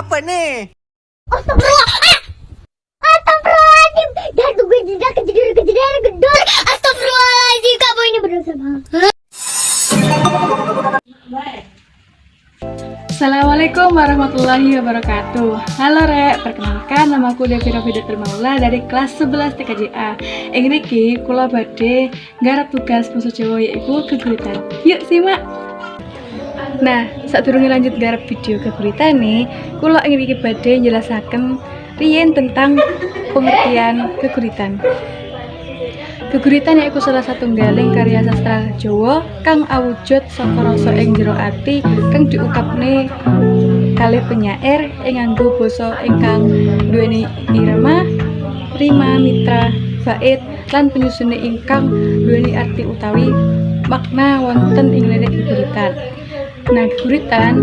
Apa nih? Astagfirullah. Astagfirullahaladzim. Dan gue tidak kejadian gedor. Astagfirullahaladzim. Kamu ini berdosa banget. Assalamualaikum warahmatullahi wabarakatuh. Halo Rek, perkenalkan namaku Devi Rofidatul Maula dari kelas 11 TKJA. Ing niki kula badhe nggarap tugas basa Jawa yaiku geguritan. Yuk simak. Nah, sadurunge lanjut garap video geguritan nih, kula ingin iki badhe njelasaken riyen tentang pengertian geguritan. Geguritan yaiku salah satunggaling karya sastra Jawa kang awujud saka rasa ing jero ati kang diungkapne kalih penyair ing nganggo basa ingkang duweni irama, rima, mitra, bait lan penyusune ingkang duweni arti utawi makna wonten ing lirik geguritan. Nah, geguritan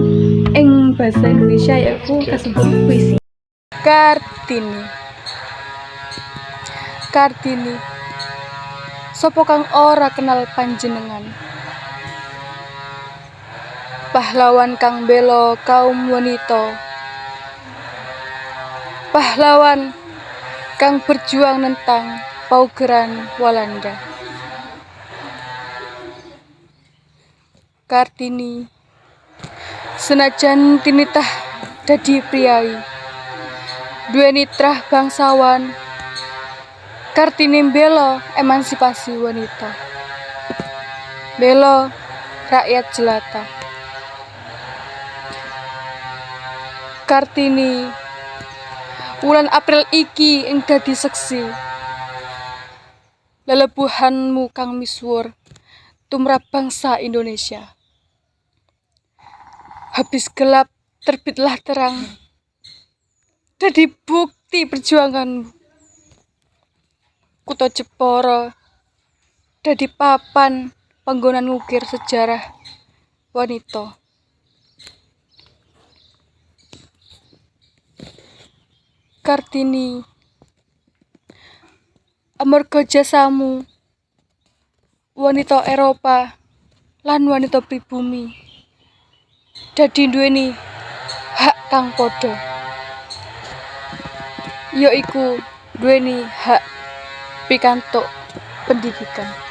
ing basa Indonesia yaiku kasebut puisi. Kartini. Sopo kang ora kenal panjenengan, pahlawan kang bela kaum wanita, pahlawan kang berjuang nentang paugeran Walanda. Kartini senajan tinitah dadi priyayi, duweni trah bangsawan, Kartini bela emansipasi wanita, bela rakyat jelata. Kartini wulan April iki ing dadi seksi lelebuhanmu kang misuwur tumrap bangsa Indonesia. Habis gelap terbitlah terang, dadi bukti perjuanganmu. Kutha Jepara dadi papan panggonan ngukir sejarah wanita. Kartini, amarga jasamu, wanita Eropa lan wanita pribumi dadi duweni hak kang padha, yaiku duweni hak pikantuk pendidikan.